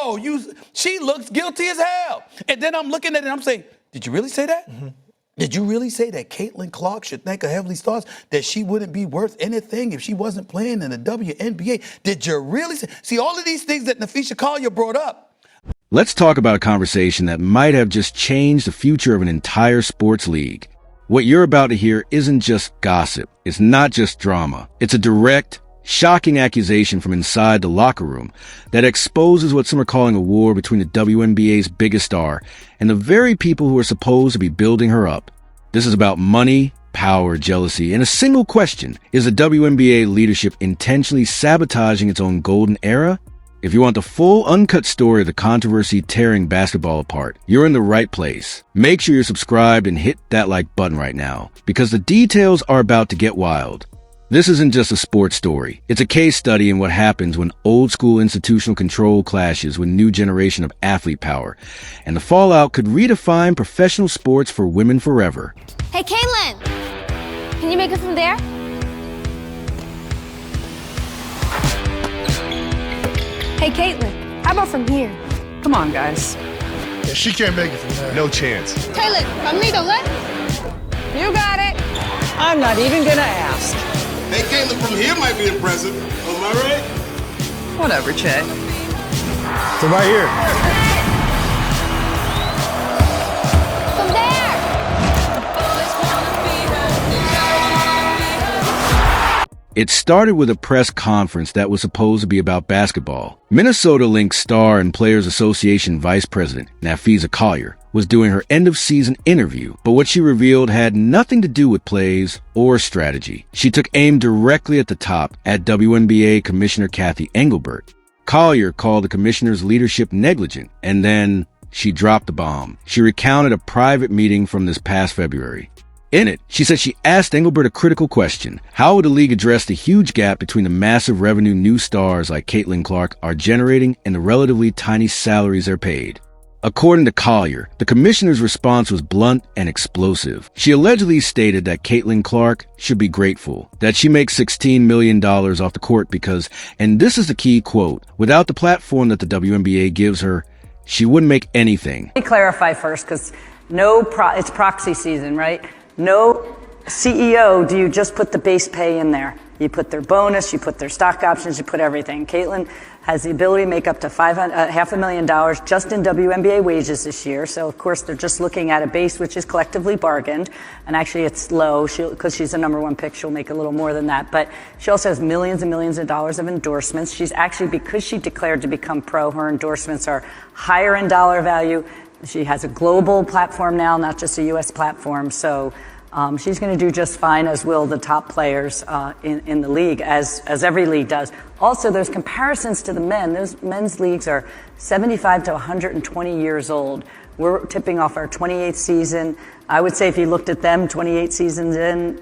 oh, she looks guilty as hell. And then I'm looking at it and I'm saying, did you really say that? Mm-hmm. Did you really say that Caitlin Clark should thank her Heavenly Stars that she wouldn't be worth anything if she wasn't playing in the WNBA? Did you really say? See, all of these things that Nafisha Collier brought up. Let's talk about a conversation that might have just changed the future of an entire sports league. What you're about to hear isn't just gossip. It's not just drama. It's a direct, shocking accusation from inside the locker room that exposes what some are calling a war between the WNBA's biggest star and the very people who are supposed to be building her up. This is about money, power, jealousy, and a single question: is the WNBA leadership intentionally sabotaging its own golden era? If you want the full, uncut story of the controversy tearing basketball apart, you're in the right place. Make sure you're subscribed and hit that like button right now, because the details are about to get wild. This isn't just a sports story. It's a case study in what happens when old-school institutional control clashes with new generation of athlete power, and the fallout could redefine professional sports for women forever. Hey, Caitlin! Can you make it from there? Hey, Caitlin, how about from here? Come on, guys. Yeah, she can't make it from there. No chance. Caitlin, conmigo, what? You got it. I'm not even gonna ask. Hey, Caitlin from here might be impressive. Am I right? Whatever, Che. So right here. From there! It started with a press conference that was supposed to be about basketball. Minnesota Lynx star and Players Association Vice President Nafisha Collier was doing her end-of-season interview, but what she revealed had nothing to do with plays or strategy. She took aim directly at the top, at WNBA Commissioner Kathy Engelbert. Collier called the commissioner's leadership negligent, and then she dropped the bomb. She recounted a private meeting from this past February. In it, she said she asked Engelbert a critical question: how would the league address the huge gap between the massive revenue new stars like Caitlin Clark are generating and the relatively tiny salaries they're paid? According to Collier, the commissioner's response was blunt and explosive. She allegedly stated that Caitlin Clark should be grateful, that she makes $16 million off the court because, and this is the key quote, without the platform that the WNBA gives her, she wouldn't make anything. Let me clarify first, because it's proxy season, right? No CEO do you just put the base pay in there. You put their bonus, you put their stock options, you put everything. Caitlin has the ability to make up to $500,000 just in WNBA wages this year. So, of course, they're just looking at a base which is collectively bargained. And actually, it's low because she's the #1 pick. She'll make a little more than that. But she also has millions and millions of dollars of endorsements. She's actually, because she declared to become pro, her endorsements are higher in dollar value. She has a global platform now, not just a U.S. platform. So she's going to do just fine, as will the top players in the league, as every league does. Also, there's comparisons to the men. Those men's leagues are 75 to 120 years old. We're tipping off our 28th season. I would say if you looked at them 28 seasons in,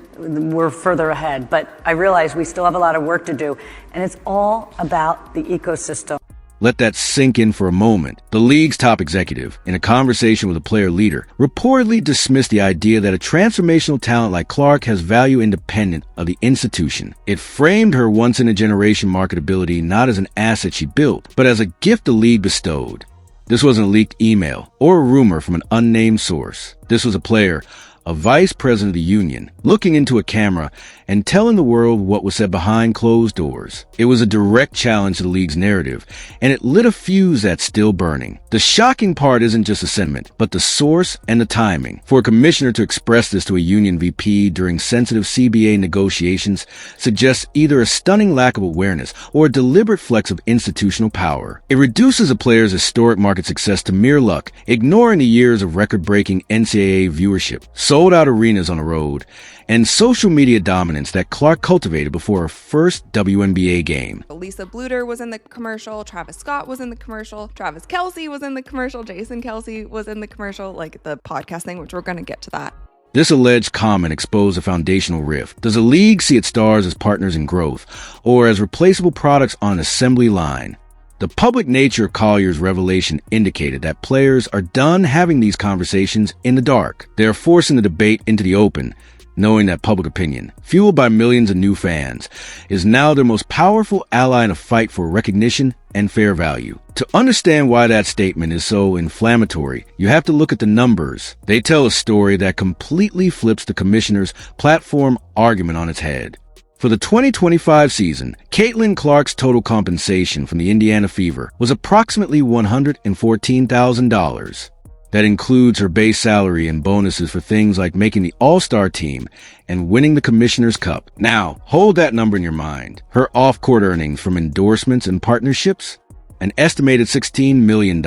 we're further ahead. But I realize we still have a lot of work to do. And it's all about the ecosystem. Let that sink in for a moment. The league's top executive, in a conversation with a player leader, reportedly dismissed the idea that a transformational talent like Clark has value independent of the institution. It framed her once-in-a-generation marketability not as an asset she built, but as a gift the league bestowed. This wasn't a leaked email or a rumor from an unnamed source. This was a player, a vice president of the union, looking into a camera and telling the world what was said behind closed doors. It was a direct challenge to the league's narrative, and it lit a fuse that's still burning. The shocking part isn't just the sentiment, but the source and the timing. For a commissioner to express this to a union VP during sensitive CBA negotiations suggests either a stunning lack of awareness or a deliberate flex of institutional power. It reduces a player's historic market success to mere luck, ignoring the years of record-breaking NCAA viewership, sold-out arenas on the road, and social media dominance that Clark cultivated before her first WNBA game. Lisa Bluter was in the commercial, Travis Scott was in the commercial, Travis Kelce was in the commercial, Jason Kelce was in the commercial, like the podcast thing, which we're going to get to that. This alleged comment exposed a foundational rift. Does the league see its stars as partners in growth, or as replaceable products on an assembly line? The public nature of Collier's revelation indicated that players are done having these conversations in the dark. They are forcing the debate into the open, knowing that public opinion, fueled by millions of new fans, is now their most powerful ally in a fight for recognition and fair value. To understand why that statement is so inflammatory, you have to look at the numbers. They tell a story that completely flips the commissioner's platform argument on its head. For the 2025 season, Caitlin Clark's total compensation from the Indiana Fever was approximately $114,000. That includes her base salary and bonuses for things like making the All-Star team and winning the Commissioner's Cup. Now, hold that number in your mind. Her off-court earnings from endorsements and partnerships? An estimated $16 million.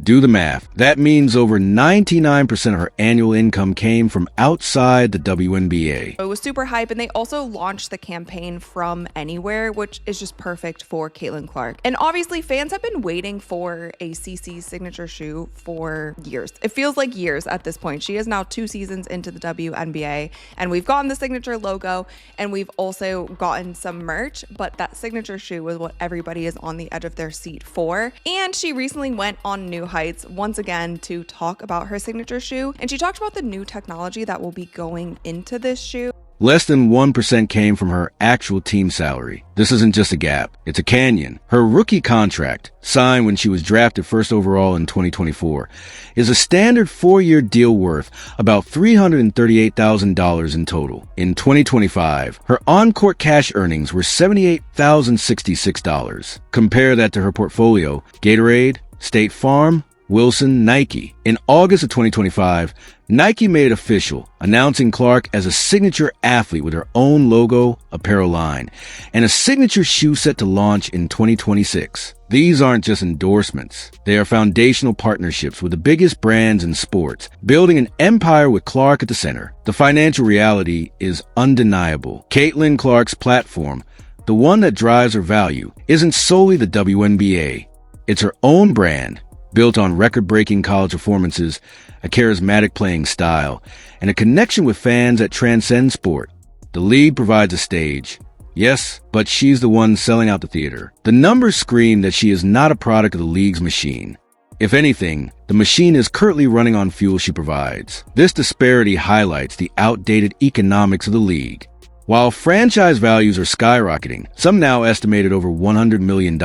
Do the math. That means over 99% of her annual income came from outside the WNBA. It was super hype, and they also launched the campaign From Anywhere, which is just perfect for Caitlin Clark. And obviously, fans have been waiting for a CC's signature shoe for years. It feels like years at this point. She is now 2 seasons into the WNBA, and we've gotten the signature logo, and we've also gotten some merch, but that signature shoe is what everybody is on the edge of their seat for. And she recently went on New Heights once again to talk about her signature shoe, and she talked about the new technology that will be going into this shoe. Less than 1% came from her actual team salary. This isn't just a gap, it's a canyon. Her rookie contract, signed when she was drafted first overall in 2024, is a standard 4-year deal worth about $338,000 in total. In 2025, her on-court cash earnings were $78,066. Compare that to her portfolio: Gatorade, State Farm, Wilson, Nike. In August of 2025, Nike made it official, announcing Clark as a signature athlete with her own logo, apparel line, and a signature shoe set to launch in 2026. These aren't just endorsements. They are foundational partnerships with the biggest brands in sports, building an empire with Clark at the center. The financial reality is undeniable. Caitlin Clark's platform, the one that drives her value, isn't solely the WNBA. It's her own brand, built on record-breaking college performances, a charismatic playing style, and a connection with fans that transcends sport. The league provides a stage. Yes, but she's the one selling out the theater. The numbers scream that she is not a product of the league's machine. If anything, the machine is currently running on fuel she provides. This disparity highlights the outdated economics of the league. While franchise values are skyrocketing, some now estimated over $100 million,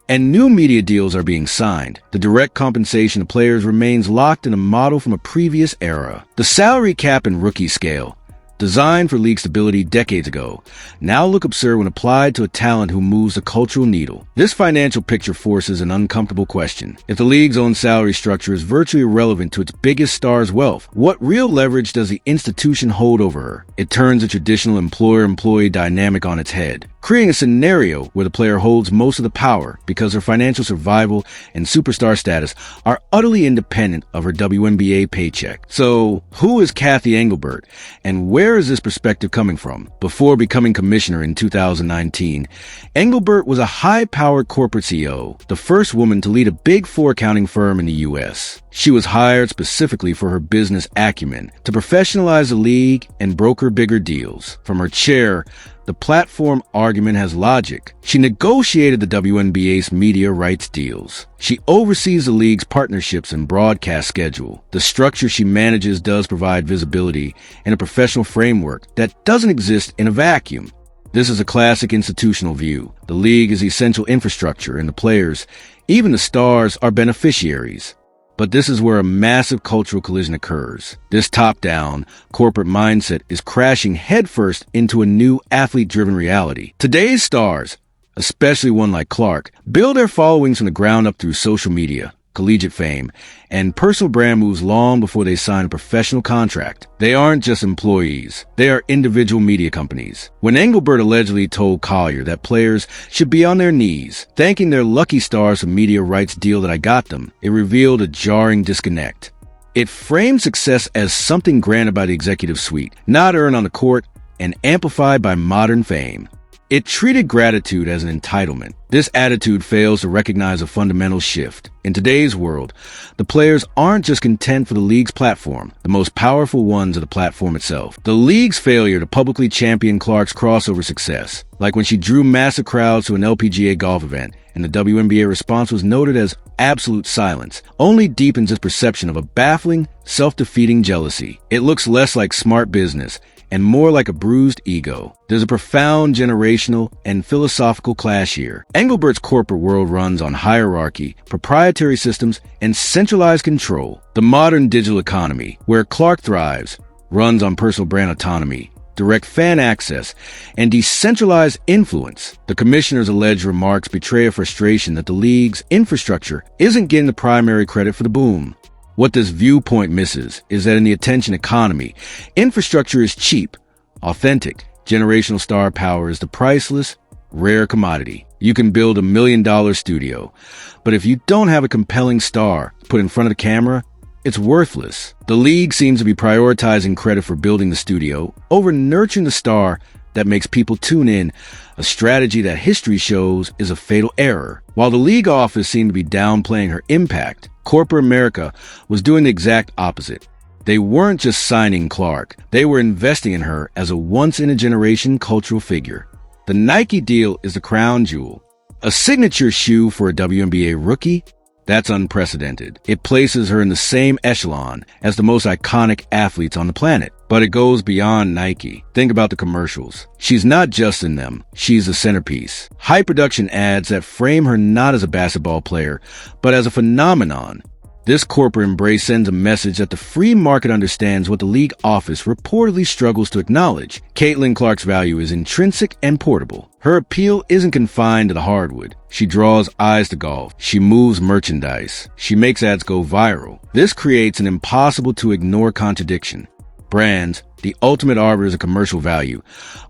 and new media deals are being signed, the direct compensation of players remains locked in a model from a previous era. The salary cap and rookie scale, designed for league stability decades ago, now look absurd when applied to a talent who moves the cultural needle. This financial picture forces an uncomfortable question. If the league's own salary structure is virtually irrelevant to its biggest star's wealth, what real leverage does the institution hold over her? It turns a traditional employer-employee dynamic on its head, creating a scenario where the player holds most of the power because her financial survival and superstar status are utterly independent of her WNBA paycheck. So, who is Kathy Engelbert, and where is this perspective coming from? Before becoming commissioner in 2019, Engelbert was a high-powered corporate CEO, the first woman to lead a Big Four accounting firm in the U.S. She was hired specifically for her business acumen to professionalize the league and broker bigger deals. From her chair, the platform argument has logic. She negotiated the WNBA's media rights deals. She oversees the league's partnerships and broadcast schedule. The structure she manages does provide visibility and a professional framework that doesn't exist in a vacuum. This is a classic institutional view. The league is essential infrastructure, and the players, even the stars, are beneficiaries. But this is where a massive cultural collision occurs. This top-down, corporate mindset is crashing headfirst into a new athlete-driven reality. Today's stars, especially one like Clark, build their followings from the ground up through social media, collegiate fame, and personal brand moves long before they sign a professional contract. They aren't just employees. They are individual media companies. When Engelbert allegedly told Collier that players should be on their knees, thanking their lucky stars for media rights deal that I got them, it revealed a jarring disconnect. It framed success as something granted by the executive suite, not earned on the court and amplified by modern fame. It treated gratitude as an entitlement. This attitude fails to recognize a fundamental shift. In today's world, the players aren't just content for the league's platform. The most powerful ones are the platform itself. The league's failure to publicly champion Clark's crossover success, like when she drew massive crowds to an LPGA golf event, and the WNBA response was noted as absolute silence, only deepens its perception of a baffling, self-defeating jealousy. It looks less like smart business and more like a bruised ego. There's a profound generational and philosophical clash here. Engelbert's corporate world runs on hierarchy, proprietary systems, and centralized control. The modern digital economy, where Clark thrives, runs on personal brand autonomy, direct fan access, and decentralized influence. The commissioner's alleged remarks betray a frustration that the league's infrastructure isn't getting the primary credit for the boom. What this viewpoint misses is that in the attention economy, infrastructure is cheap, authentic. Generational star power is the priceless, rare commodity. You can build $1 million studio, but if you don't have a compelling star put in front of the camera, it's worthless. The league seems to be prioritizing credit for building the studio over nurturing the star that makes people tune in, a strategy that history shows is a fatal error. While the league office seemed to be downplaying her impact, corporate America was doing the exact opposite. They weren't just signing Clark, they were investing in her as a once-in-a-generation cultural figure. The Nike deal is the crown jewel. A signature shoe for a WNBA rookie? That's unprecedented. It places her in the same echelon as the most iconic athletes on the planet. But it goes beyond Nike. Think about the commercials. She's not just in them, she's the centerpiece. High-production ads that frame her not as a basketball player, but as a phenomenon. This corporate embrace sends a message that the free market understands what the league office reportedly struggles to acknowledge. Caitlin Clark's value is intrinsic and portable. Her appeal isn't confined to the hardwood. She draws eyes to golf. She moves merchandise. She makes ads go viral. This creates an impossible to ignore contradiction. Brands, the ultimate arbiters of commercial value,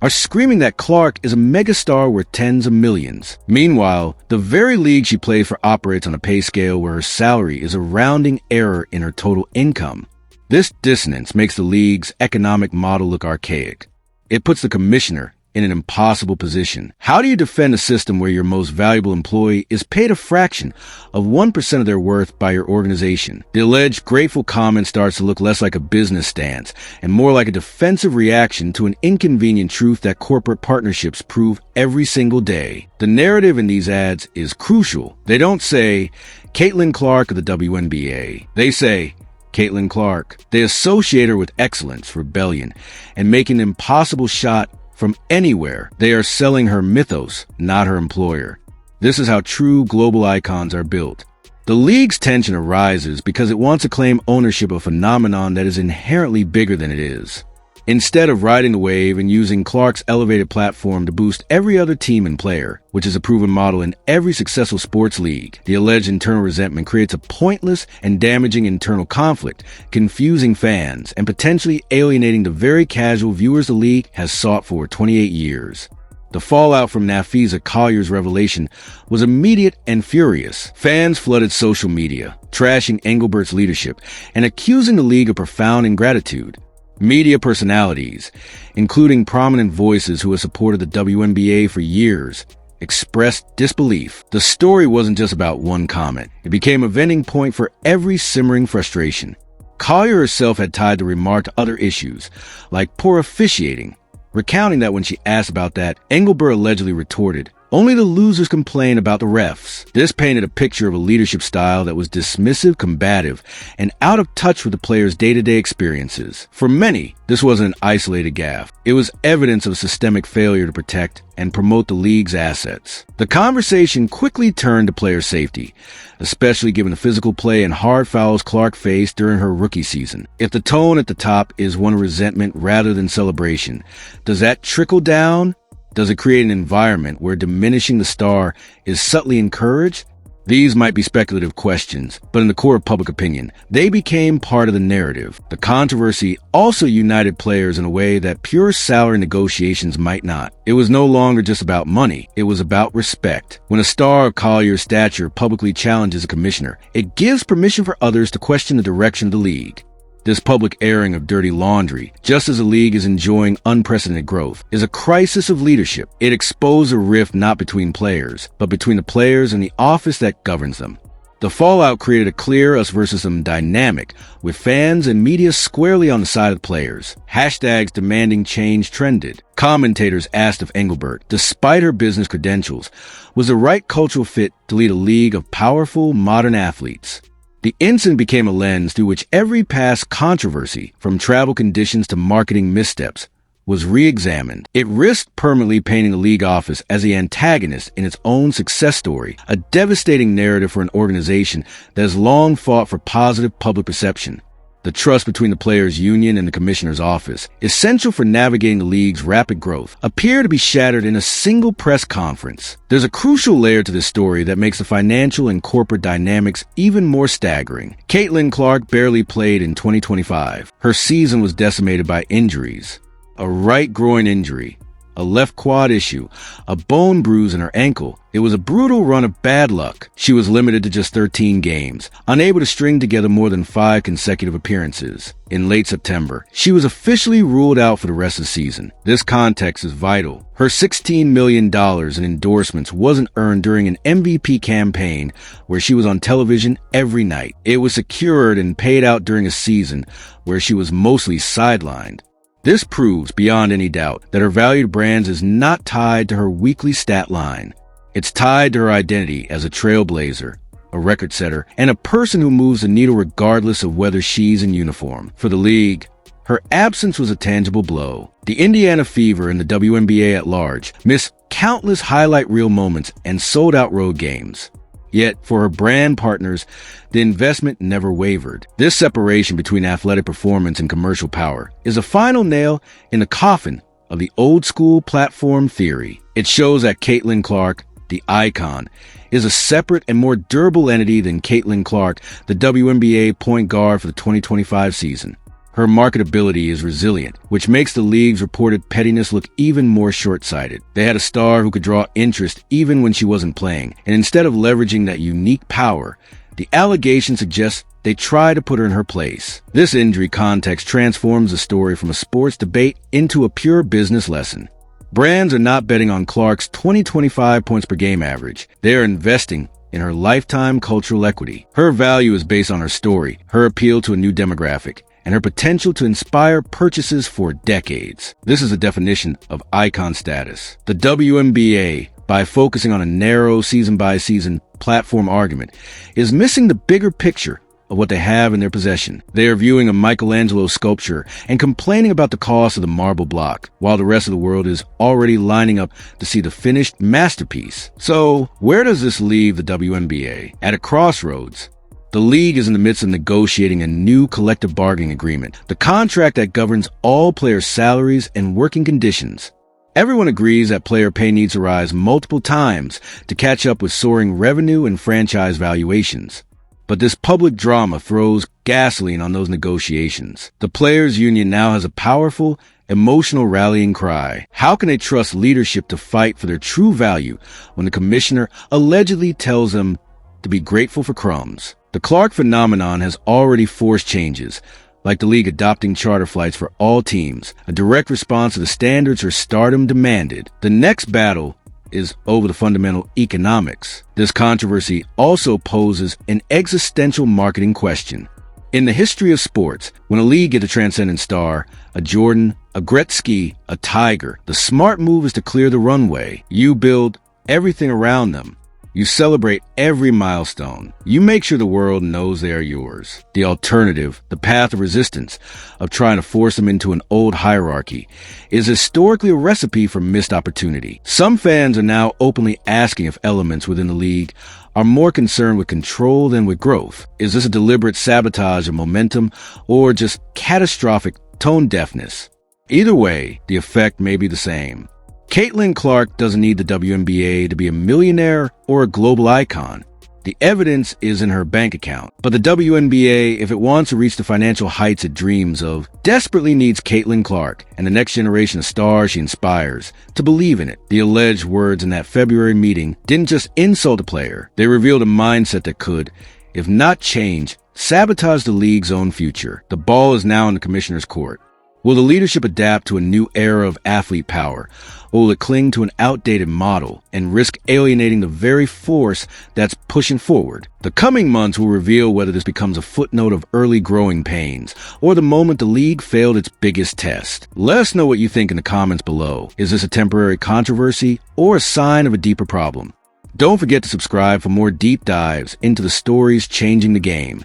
are screaming that Clark is a megastar worth tens of millions. Meanwhile, the very league she plays for operates on a pay scale where her salary is a rounding error in her total income. This dissonance makes the league's economic model look archaic. It puts the commissioner in an impossible position. How do you defend a system where your most valuable employee is paid a fraction of 1% of their worth by your organization? The alleged grateful comment starts to look less like a business stance and more like a defensive reaction to an inconvenient truth that corporate partnerships prove every single day. The narrative in these ads is crucial. They don't say, Caitlin Clark of the WNBA. They say, Caitlin Clark. They associate her with excellence, rebellion, and making an impossible shot from anywhere. They are selling her mythos, not her employer. This is how true global icons are built. The league's tension arises because it wants to claim ownership of a phenomenon that is inherently bigger than it is. Instead of riding the wave and using Clark's elevated platform to boost every other team and player, which is a proven model in every successful sports league, the alleged internal resentment creates a pointless and damaging internal conflict, confusing fans and potentially alienating the very casual viewers the league has sought for 28 years. The fallout from Nafisa Collier's revelation was immediate and furious. Fans flooded social media, trashing Engelbert's leadership and accusing the league of profound ingratitude. Media personalities, including prominent voices who have supported the WNBA for years, expressed disbelief. The story wasn't just about one comment. It became a vending point for every simmering frustration. Collier herself had tied the remark to other issues, like poor officiating, recounting that when she asked about that, Engelbert allegedly retorted, "Only the losers complain about the refs." This painted a picture of a leadership style that was dismissive, combative, and out of touch with the players' day-to-day experiences. For many, this wasn't an isolated gaffe. It was evidence of systemic failure to protect and promote the league's assets. The conversation quickly turned to player safety, especially given the physical play and hard fouls Clark faced during her rookie season. If the tone at the top is one of resentment rather than celebration, does that trickle down? Does it create an environment where diminishing the star is subtly encouraged? These might be speculative questions, but in the core of public opinion, they became part of the narrative. The controversy also united players in a way that pure salary negotiations might not. It was no longer just about money, it was about respect. When a star of Collier's stature publicly challenges a commissioner, it gives permission for others to question the direction of the league. This public airing of dirty laundry, just as the league is enjoying unprecedented growth, is a crisis of leadership. It exposed a rift not between players, but between the players and the office that governs them. The fallout created a clear us versus them dynamic, with fans and media squarely on the side of the players. Hashtags demanding change trended. Commentators asked if Engelbert, despite her business credentials, was the right cultural fit to lead a league of powerful, modern athletes. The incident became a lens through which every past controversy, from travel conditions to marketing missteps, was re-examined. It risked permanently painting the league office as the antagonist in its own success story, a devastating narrative for an organization that has long fought for positive public perception. The trust between the players' union and the commissioner's office, essential for navigating the league's rapid growth, appear to be shattered in a single press conference. There's a crucial layer to this story that makes the financial and corporate dynamics even more staggering. Caitlin Clark barely played in 2025. Her season was decimated by injuries. A right groin injury, a left quad issue, a bone bruise in her ankle. It was a brutal run of bad luck. She was limited to just 13 games, unable to string together more than 5 consecutive appearances. In late September, she was officially ruled out for the rest of the season. This context is vital. Her $16 million in endorsements wasn't earned during an MVP campaign where she was on television every night. It was secured and paid out during a season where she was mostly sidelined. This proves beyond any doubt that her valued brand is not tied to her weekly stat line. It's tied to her identity as a trailblazer, a record setter, and a person who moves the needle regardless of whether she's in uniform. For the league, her absence was a tangible blow. The Indiana Fever and the WNBA at large missed countless highlight reel moments and sold-out road games. Yet, for her brand partners, the investment never wavered. This separation between athletic performance and commercial power is a final nail in the coffin of the old-school platform theory. It shows that Caitlin Clark, the icon, is a separate and more durable entity than Caitlin Clark, the WNBA point guard for the 2025 season. Her marketability is resilient, which makes the league's reported pettiness look even more short-sighted. They had a star who could draw interest even when she wasn't playing, and instead of leveraging that unique power, the allegation suggests they try to put her in her place. This injury context transforms the story from a sports debate into a pure business lesson. Brands are not betting on Clark's 2025 points per game average. They are investing in her lifetime cultural equity. Her value is based on her story, her appeal to a new demographic, and her potential to inspire purchases for decades. This is the definition of icon status. The WNBA, by focusing on a narrow season-by-season platform argument, is missing the bigger picture of what they have in their possession. They are viewing a Michelangelo sculpture and complaining about the cost of the marble block, while the rest of the world is already lining up to see the finished masterpiece. So, where does this leave the WNBA? At a crossroads. The league is in the midst of negotiating a new collective bargaining agreement, the contract that governs all players' salaries and working conditions. Everyone agrees that player pay needs to rise multiple times to catch up with soaring revenue and franchise valuations. But this public drama throws gasoline on those negotiations. The players' union now has a powerful, emotional rallying cry. How can they trust leadership to fight for their true value when the commissioner allegedly tells them to be grateful for crumbs? The Clark phenomenon has already forced changes, like the league adopting charter flights for all teams, a direct response to the standards her stardom demanded. The next battle is over the fundamental economics. This controversy also poses an existential marketing question. In the history of sports, when a league gets a transcendent star, a Jordan, a Gretzky, a Tiger, the smart move is to clear the runway. You build everything around them. You celebrate every milestone. You make sure the world knows they are yours. The alternative, the path of resistance, of trying to force them into an old hierarchy, is historically a recipe for missed opportunity. Some fans are now openly asking if elements within the league are more concerned with control than with growth. Is this a deliberate sabotage of momentum or just catastrophic tone deafness? Either way, the effect may be the same. Caitlin Clark doesn't need the WNBA to be a millionaire or a global icon. The evidence is in her bank account. But the WNBA, if it wants to reach the financial heights it dreams of, desperately needs Caitlin Clark and the next generation of stars she inspires to believe in it. The alleged words in that February meeting didn't just insult a player. They revealed a mindset that could, if not change, sabotage the league's own future. The ball is now in the commissioner's court. Will the leadership adapt to a new era of athlete power, or will it cling to an outdated model and risk alienating the very force that's pushing forward? The coming months will reveal whether this becomes a footnote of early growing pains, or the moment the league failed its biggest test. Let us know what you think in the comments below. Is this a temporary controversy, or a sign of a deeper problem? Don't forget to subscribe for more deep dives into the stories changing the game.